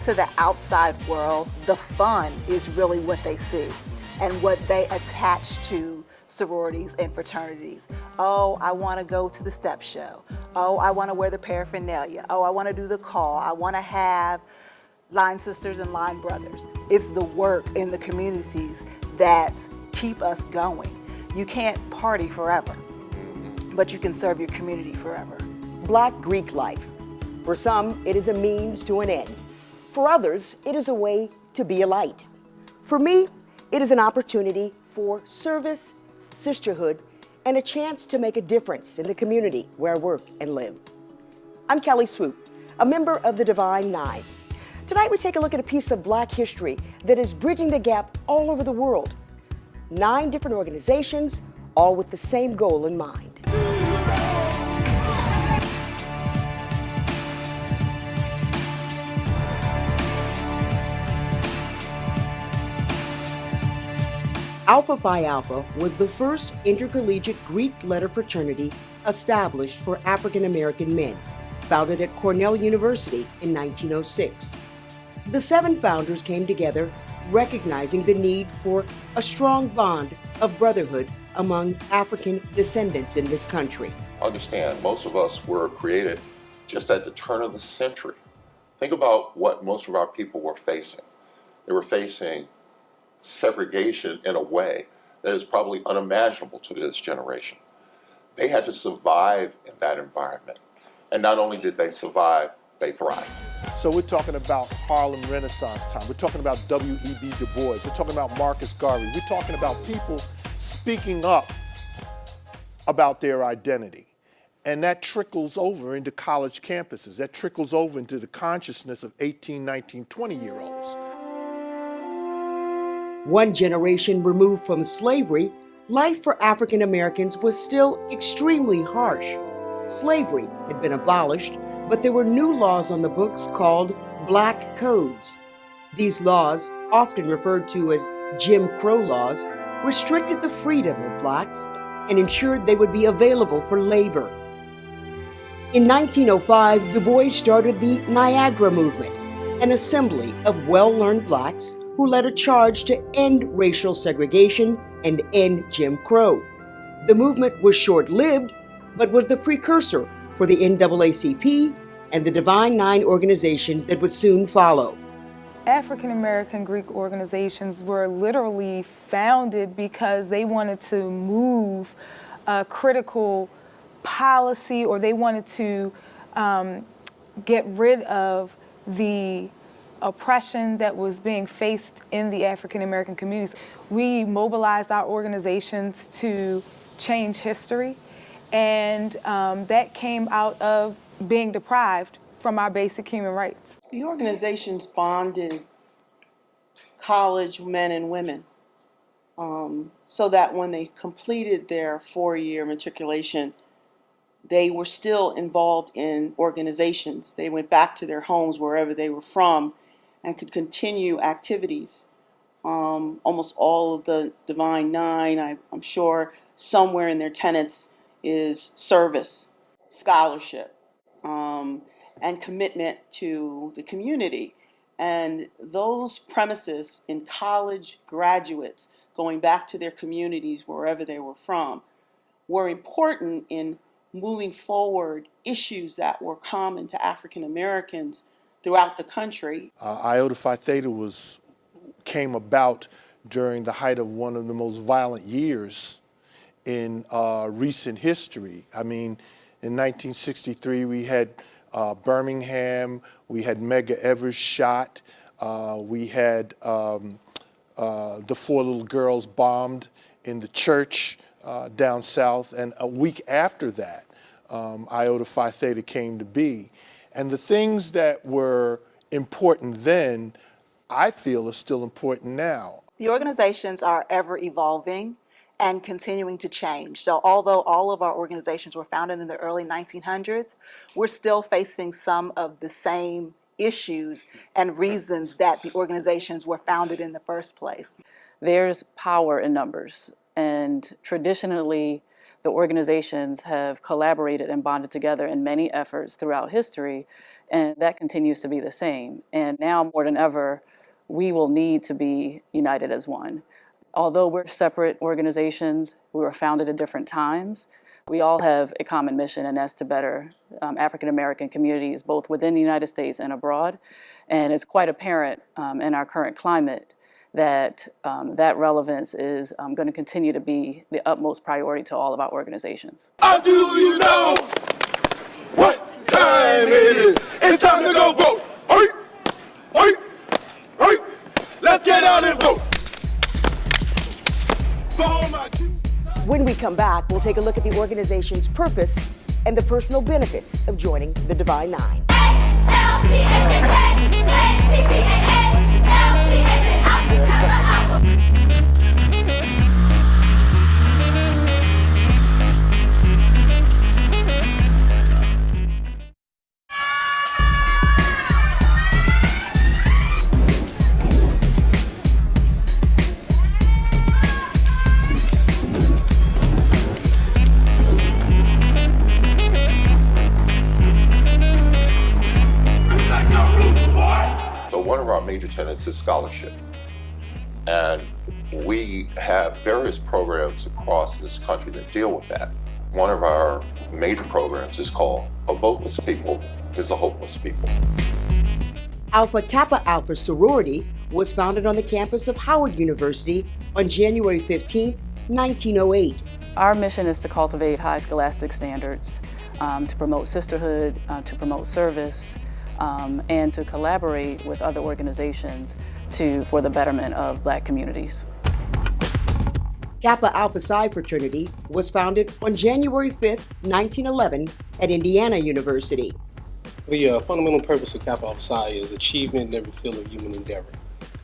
to the outside world, the fun is really what they see and what they attach to sororities and fraternities. Oh, I want to go to the step show. Oh, I want to wear the paraphernalia. Oh, I want to do the call. I want to have line sisters and line brothers. It's the work in the communities that keep us going. You can't party forever, but you can serve your community forever. Black Greek life. For some, it is a means to an end. For others, it is a way to be a light. For me, it is an opportunity for service, sisterhood, and a chance to make a difference in the community where I work and live. I'm Kelly Swoop, a member of the Divine Nine. Tonight we take a look at a piece of Black history that is bridging the gap all over the world. 9 different organizations, all with the same goal in mind. Alpha Phi Alpha was the first intercollegiate Greek letter fraternity established for African American men, founded at Cornell University in 1906. The 7 founders came together recognizing the need for a strong bond of brotherhood among African descendants in this country. Understand, most of us were created just at the turn of the century. Think about what most of our people were facing. They were facing segregation in a way that is probably unimaginable to this generation. They had to survive in that environment. And not only did they survive, they thrived. So we're talking about Harlem Renaissance time. We're talking about W.E.B. Du Bois. We're talking about Marcus Garvey. We're talking about people speaking up about their identity. And that trickles over into college campuses. That trickles over into the consciousness of 18, 19, 20-year-olds. One generation removed from slavery, life for African Americans was still extremely harsh. Slavery had been abolished, but there were new laws on the books called Black Codes. These laws, often referred to as Jim Crow laws, restricted the freedom of blacks and ensured they would be available for labor. In 1905, Du Bois started the Niagara Movement, an assembly of well-learned blacks who led a charge to end racial segregation and end Jim Crow. The movement was short-lived, but was the precursor for the NAACP and the Divine Nine organization that would soon follow. African American Greek organizations were literally founded because they wanted to move a critical policy, or they wanted to get rid of the oppression that was being faced in the African American communities. We mobilized our organizations to change history, and that came out of being deprived from our basic human rights. The organizations bonded college men and women so that when they completed their 4-year matriculation, they were still involved in organizations. They went back to their homes wherever they were from and could continue activities. Almost all of the Divine Nine, I'm sure somewhere in their tenets is service, scholarship, and commitment to the community. And those premises in college graduates going back to their communities wherever they were from were important in moving forward issues that were common to African Americans throughout the country. Iota Phi Theta came about during the height of one of the most violent years in recent history. I mean, in 1963 we had Birmingham, we had Medgar Evers shot, we had the 4 little girls bombed in the church down south, and a week after that, Iota Phi Theta came to be. And the things that were important then, I feel, are still important now. The organizations are ever evolving and continuing to change. So although all of our organizations were founded in the early 1900s, we're still facing some of the same issues and reasons that the organizations were founded in the first place. There's power in numbers, and traditionally the organizations have collaborated and bonded together in many efforts throughout history And that continues to be the same. And now more than ever, we will need to be united as one. Although we're separate organizations, we were founded at different times, we all have a common mission, and that's to better African American communities, both within the United States and abroad. And it's quite apparent in our current climate that that relevance is going to continue to be the utmost priority to all of our organizations. Do you know what time it is? It's time to go vote. Hey, hey, hey. Let's get out and vote. For my When we come back, we'll take a look at the organization's purpose and the personal benefits of joining the Divine Nine. So one of our major tenets is scholarship. And we have various programs across this country that deal with that. One of our major programs is called A Voteless People is a Hopeless People. Alpha Kappa Alpha sorority was founded on the campus of Howard University on January 15, 1908. Our mission is to cultivate high scholastic standards, to promote sisterhood, to promote service, and to collaborate with other organizations for the betterment of Black communities. Kappa Alpha Psi fraternity was founded on January 5, 1911 at Indiana University. The fundamental purpose of Kappa Alpha Psi is achievement in every field of human endeavor.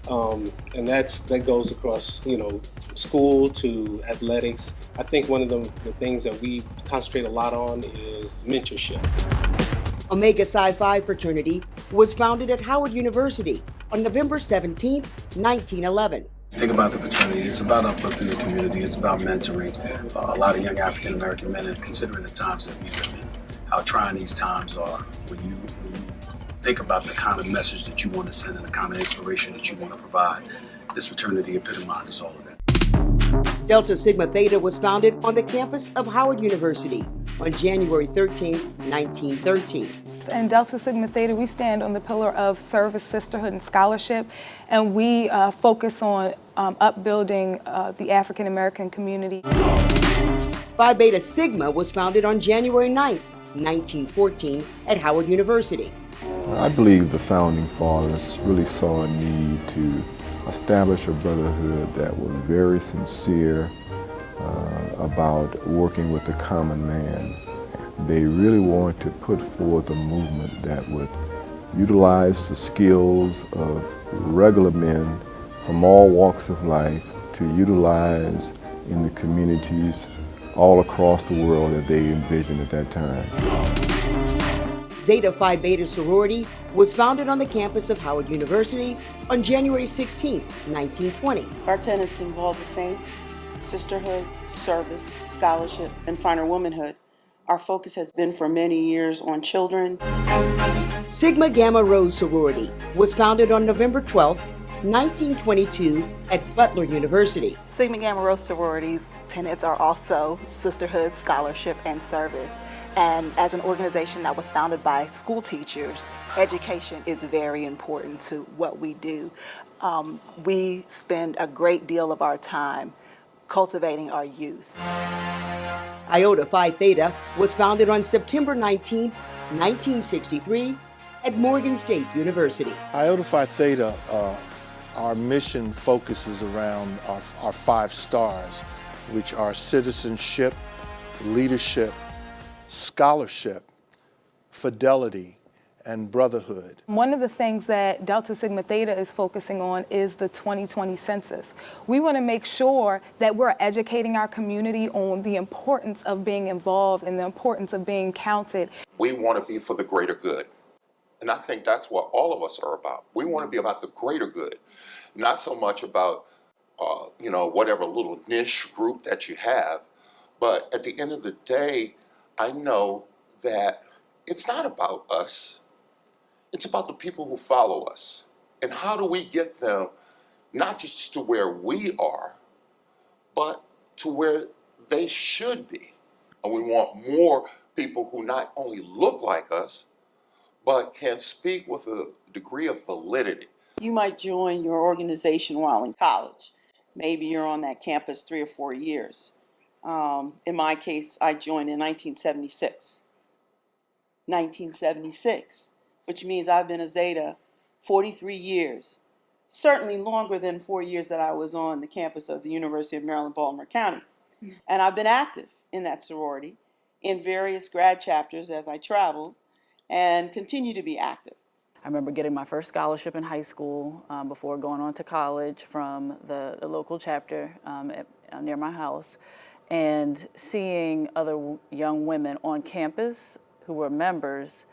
And that goes across, from school to athletics. I think one of the things that we concentrate a lot on is mentorship. Omega Psi Phi fraternity was founded at Howard University on November 17, 1911. Think about the fraternity. It's about uplifting the community. It's about mentoring a lot of young African American men, and considering the times that we live in, how trying these times are. When you think about the kind of message that you want to send and the kind of inspiration that you want to provide, this fraternity epitomizes all of that. Delta Sigma Theta was founded on the campus of Howard University on January 13, 1913. In Delta Sigma Theta, we stand on the pillar of service, sisterhood, and scholarship, and we focus on upbuilding the African American community. Phi Beta Sigma was founded on January 9, 1914 at Howard University. I believe the founding fathers really saw a need to establish a brotherhood that was very sincere about working with the common man. They really wanted to put forth a movement that would utilize the skills of regular men from all walks of life to utilize in the communities all across the world that they envisioned at that time. Zeta Phi Beta sorority was founded on the campus of Howard University on January 16, 1920. Our tenets involve the same: sisterhood, service, scholarship, and finer womanhood. Our focus has been for many years on children. Sigma Gamma Rho sorority was founded on November 12, 1922 at Butler University. Sigma Gamma Rho sororities tenets are also sisterhood, scholarship, and service. And as an organization that was founded by school teachers, education is very important to what we do. We spend a great deal of our time cultivating our youth. Iota Phi Theta was founded on September 19, 1963 at Morgan State University. Iota Phi Theta, our mission focuses around our 5 stars, which are citizenship, leadership, scholarship, fidelity, and brotherhood. One of the things that Delta Sigma Theta is focusing on is the 2020 census. We want to make sure that we're educating our community on the importance of being involved and the importance of being counted. We want to be for the greater good. And I think that's what all of us are about. We want to be about the greater good, not so much about, whatever little niche group that you have. But at the end of the day, I know that it's not about us. It's about the people who follow us. And how do we get them not just to where we are, but to where they should be? And we want more people who not only look like us, but can speak with a degree of validity. You might join your organization while in college. Maybe you're on that campus 3 or 4 years. In my case, I joined in 1976. 1976, which means I've been a Zeta 43 years, certainly longer than 4 years that I was on the campus of the University of Maryland, Baltimore County. And I've been active in that sorority in various grad chapters as I traveled and continue to be active. I remember getting my first scholarship in high school before going on to college from the local chapter near my house, and seeing other young women on campus who were members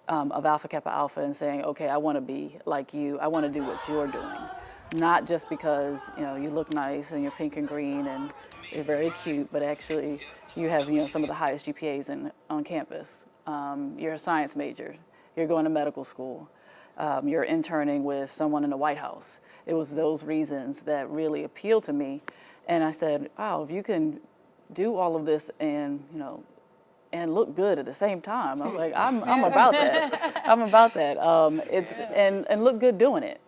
of Alpha Kappa Alpha and saying, okay, I want to be like you. I want to do what you're doing. Not just because, you look nice and you're pink and green and you're very cute, but actually you have, some of the highest GPAs on campus. You're a science major. You're going to medical school. You're interning with someone in the White House. It was those reasons that really appealed to me. And I said, wow, if you can do all of this and, and look good at the same time. I'm like, I'm about that. I'm about that. And look good doing it.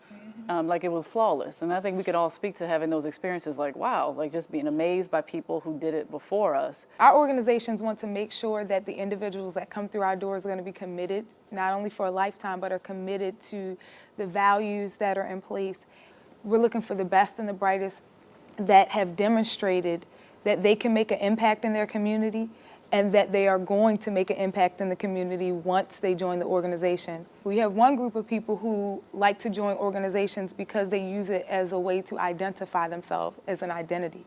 Like it was flawless. And I think we could all speak to having those experiences like, wow, like just being amazed by people who did it before us. Our organizations want to make sure that the individuals that come through our doors are going to be committed, not only for a lifetime, but are committed to the values that are in place. We're looking for the best and the brightest that have demonstrated that they can make an impact in their community and that they are going to make an impact in the community once they join the organization. We have one group of people who like to join organizations because they use it as a way to identify themselves as an identity.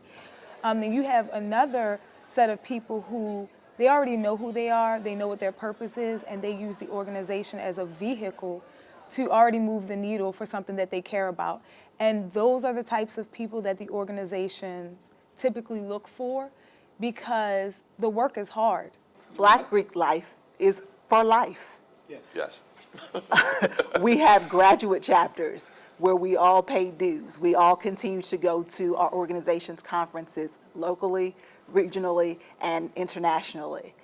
Then you have another set of people who they already know who they are, they know what their purpose is, and they use the organization as a vehicle to already move the needle for something that they care about. And those are the types of people that the organizations typically look for because the work is hard. Black Greek life is for life. Yes. We have graduate chapters where we all pay dues. We all continue to go to our organization's conferences locally, regionally, and internationally.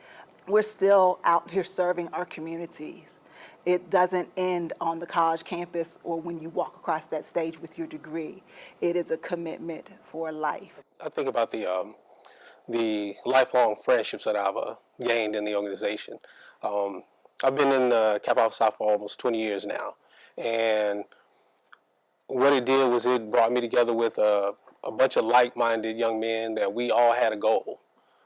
We're still out here serving our communities. It doesn't end on the college campus or when you walk across that stage with your degree. It is a commitment for life. I think about the lifelong friendships that I've gained in the organization. I've been in Kappa Alpha Psi for almost 20 years now, and what it did was it brought me together with a bunch of like-minded young men that we all had a goal.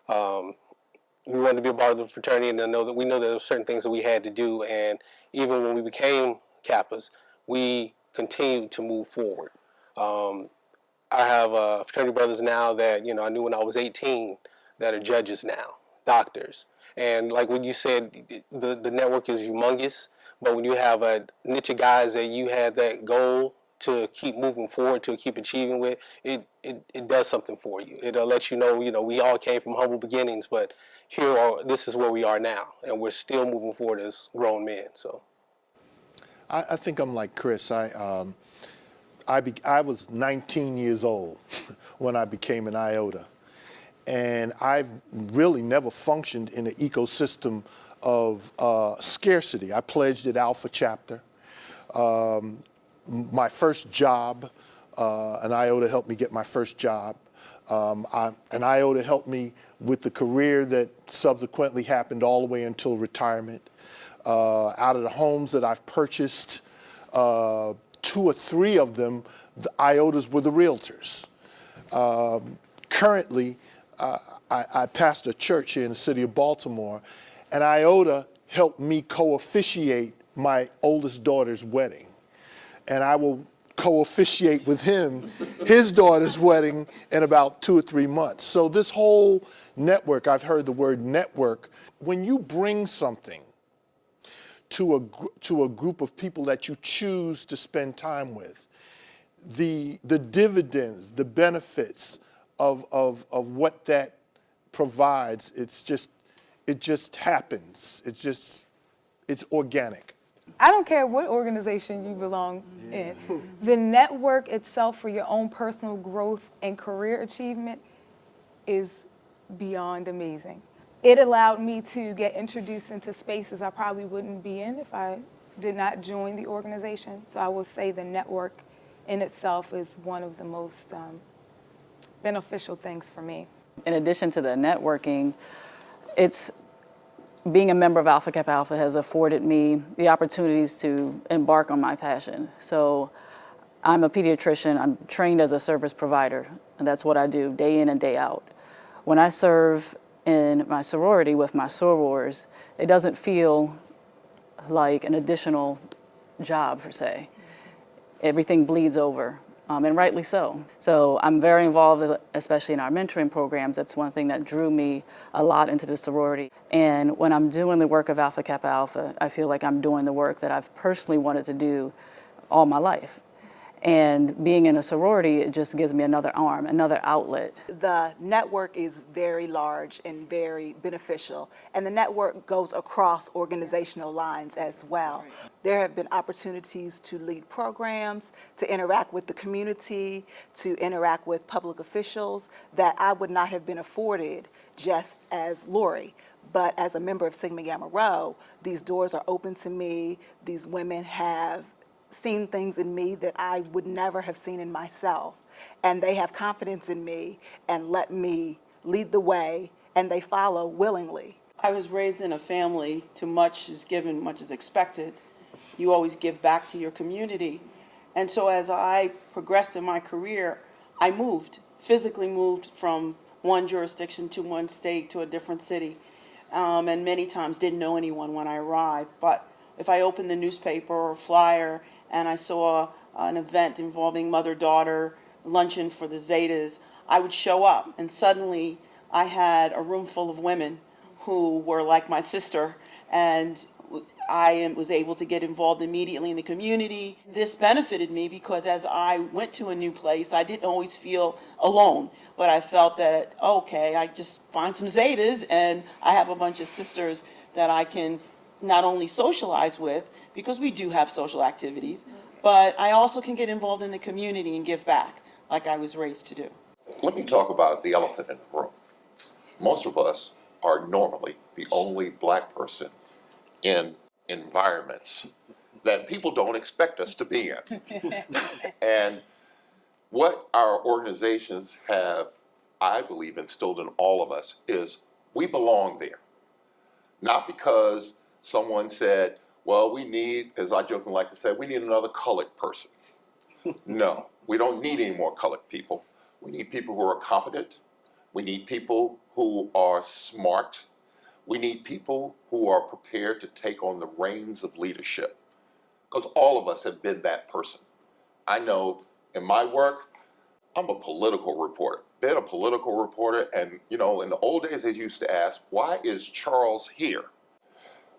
We wanted to be a part of the fraternity and to know that we know there were certain things that we had to do, and even when we became Kappas, we continued to move forward. I have fraternity brothers now that I knew when I was 18 that are judges now, doctors. And like when you said, the network is humongous, but when you have a niche of guys that you had that goal to keep moving forward, to keep achieving with, it does something for you. It'll let you know, we all came from humble beginnings, but this is where we are now, and we're still moving forward as grown men. So, I think I'm like Chris. I was 19 years old when I became an iota. And I've really never functioned in an ecosystem of scarcity. I pledged at Alpha Chapter. My first job, an iota helped me get my first job. An iota helped me with the career that subsequently happened all the way until retirement. Out of the homes that I've purchased, 2 or 3 of them, the iotas were the realtors. Currently, I pastor a church here in the city of Baltimore, and iota helped me co-officiate my oldest daughter's wedding. And I will co-officiate with him his daughter's wedding in about 2 or 3 months. So this whole network, I've heard the word network, when you bring something to a group of people that you choose to spend time with, the dividends, the benefits of what that provides, it just happens. It's organic. I don't care what organization you belong in. The network itself for your own personal growth and career achievement is beyond amazing. It allowed me to get introduced into spaces I probably wouldn't be in if I did not join the organization. So I will say the network in itself is one of the most beneficial things for me. In addition to the networking, it's being a member of Alpha Kappa Alpha has afforded me the opportunities to embark on my passion. So I'm a pediatrician, I'm trained as a service provider, and that's what I do day in and day out. When I serve in my sorority with my sorors, it doesn't feel like an additional job per se. Everything bleeds over, and rightly so. So I'm very involved, especially in our mentoring programs. That's one thing that drew me a lot into the sorority. And when I'm doing the work of Alpha Kappa Alpha, I feel like I'm doing the work that I've personally wanted to do all my life. And being in a sorority, it just gives me another arm, another outlet. The network is very large and very beneficial, and the network goes across organizational lines as well. There have been opportunities to lead programs, to interact with the community, to interact with public officials that I would not have been afforded just as Lori. But as a member of Sigma Gamma Rho, these doors are open to me. These women have seen things in me that I would never have seen in myself. And they have confidence in me and let me lead the way, and they follow willingly. I was raised in a family, too much is given, much is expected. You always give back to your community. And so as I progressed in my career, I physically moved from one jurisdiction to one state to a different city. And many times didn't know anyone when I arrived. But if I opened the newspaper or flyer and I saw an event involving mother-daughter luncheon for the Zetas, I would show up, and suddenly I had a room full of women who were like my sister, and I was able to get involved immediately in the community. This benefited me because as I went to a new place, I didn't always feel alone, but I felt that, okay, I just find some Zetas and I have a bunch of sisters that I can not only socialize with, because we do have social activities, but I also can get involved in the community and give back like I was raised to do. Let me talk about the elephant in the room. Most of us are normally the only black person in environments that people don't expect us to be in. And what our organizations have, I believe, instilled in all of us is we belong there. Not because someone said, well, we need, as I jokingly like to say, we need another colored person. No, we don't need any more colored people. We need people who are competent. We need people who are smart. We need people who are prepared to take on the reins of leadership. Because all of us have been that person. I know in my work, I'm a political reporter. Been a political reporter, and in the old days they used to ask, why is Charles here?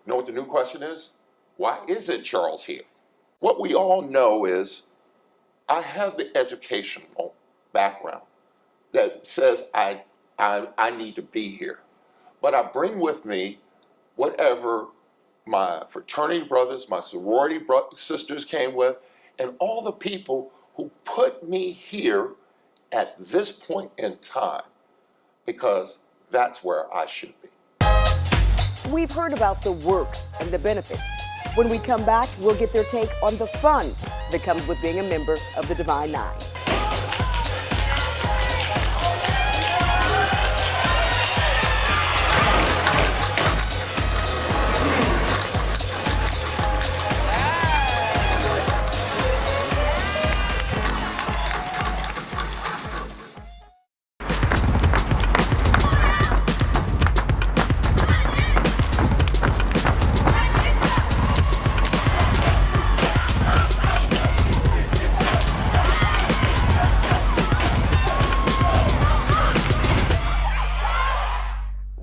You know what the new question is? Why isn't Charles here? What we all know is I have the educational background that says I need to be here. But I bring with me whatever my fraternity brothers, my sorority sisters came with, and all the people who put me here at this point in time, because that's where I should be. We've heard about the work and the benefits. When we come back, we'll get their take on the fun that comes with being a member of the Divine Nine.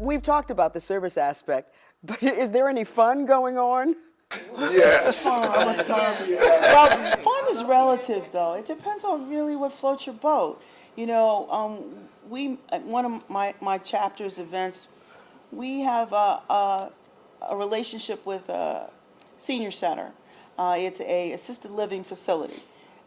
We've talked about the service aspect, but is there any fun going on? Yes. Well, fun is relative, though. It depends on really what floats your boat. We at one of my chapter's events, we have a relationship with a senior center, It's a assisted living facility.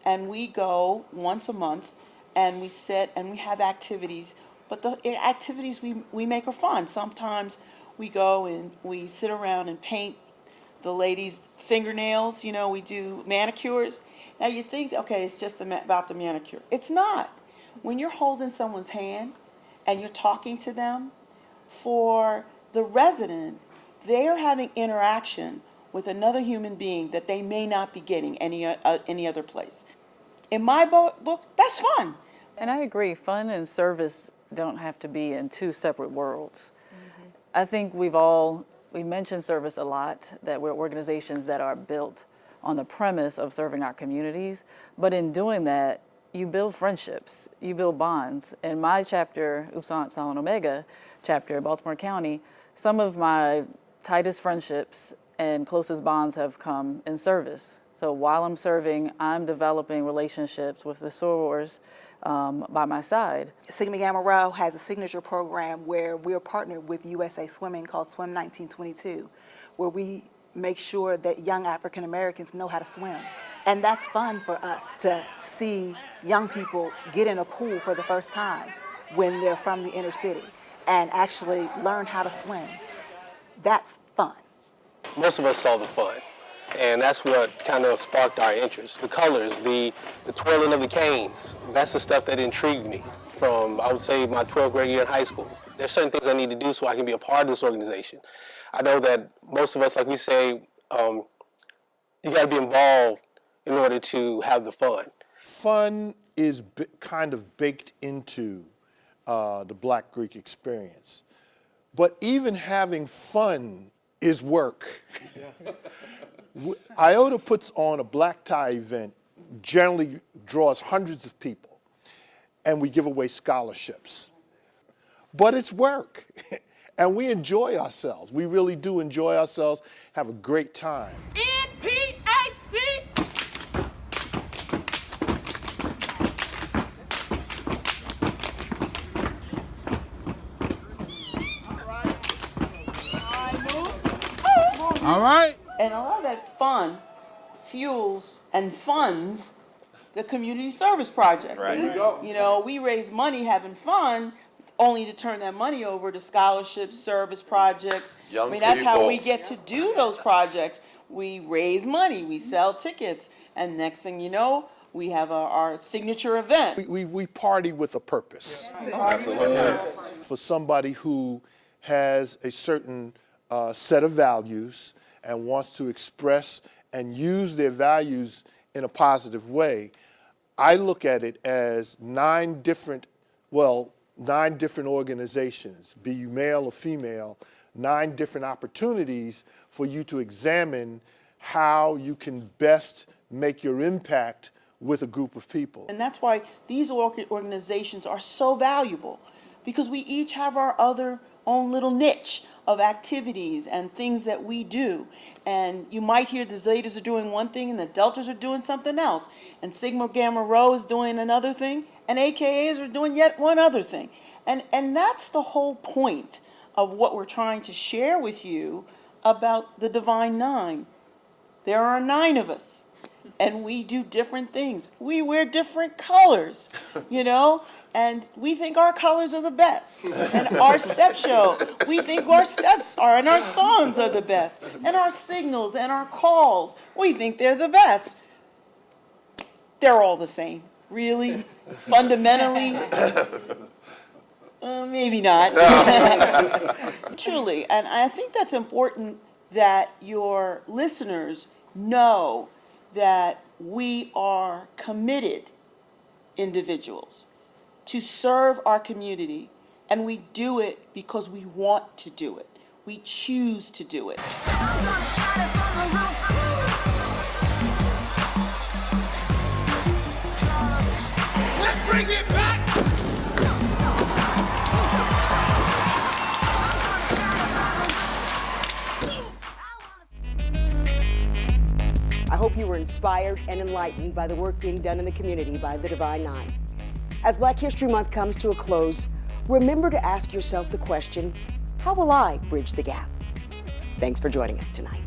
And we go once a month and we sit and we have activities. But the activities we make are fun. Sometimes we go and we sit around and paint the ladies' fingernails. We do manicures. Now you think, okay, it's just about the manicure. It's not. When you're holding someone's hand and you're talking to them, for the resident, they are having interaction with another human being that they may not be getting any other place. In my book, that's fun. And I agree, fun and service don't have to be in two separate worlds. I think we mentioned service a lot, that we're organizations that are built on the premise of serving our communities, but in doing that, you build friendships, you build bonds. In my chapter, Upsilon Epsilon Omega chapter, Baltimore County, some of my tightest friendships and closest bonds have come in service. So while I'm serving, I'm developing relationships with the sorors by my side. Sigma Gamma Rho has a signature program where we're partnered with USA Swimming called Swim 1922, where we make sure that young African Americans know how to swim. And that's fun for us to see young people get in a pool for the first time when they're from the inner city and actually learn how to swim. That's fun. Most of us saw the fun, and that's what kind of sparked our interest. The colors, the twirling of the canes, that's the stuff that intrigued me from, I would say, my 12th grade year in high school. There's certain things I need to do so I can be a part of this organization. I know that most of us, like we say, you got to be involved in order to have the fun. Fun is kind of baked into the Black Greek experience. But even having fun is work. IOTA puts on a black tie event, generally draws hundreds of people, and we give away scholarships. But it's work, and we enjoy ourselves. We really do enjoy ourselves, have a great time. NPHC! All right. And a lot of that fun fuels and funds the community service project. There you go. We raise money having fun, only to turn that money over to scholarships, service projects. Young That's how people. we get to do those projects. We raise money, we sell tickets, and next thing you know, we have our signature event. We party with a purpose. Absolutely. For somebody who has a certain set of values and wants to express and use their values in a positive way, I look at it as 9 different organizations, be you male or female, 9 different opportunities for you to examine how you can best make your impact with a group of people. And that's why these organizations are so valuable, because we each have our own little niche of activities and things that we do. And you might hear the Zetas are doing one thing and the Deltas are doing something else. And Sigma Gamma Rho is doing another thing, and AKAs are doing yet one other thing. And that's the whole point of what we're trying to share with you about the Divine Nine. There are 9 of us, and we do different things. We wear different colors, and we think our colors are the best. And our step show, we think our steps are, and our songs are the best. And our signals and our calls, we think they're the best. They're all the same, really, fundamentally. Maybe not. Truly, and I think that's important that your listeners know that we are committed individuals to serve our community, and we do it because we want to do it. We choose to do it. Let's bring it back. I hope you were inspired and enlightened by the work being done in the community by the Divine Nine. As Black History Month comes to a close, remember to ask yourself the question, how will I bridge the gap? Thanks for joining us tonight.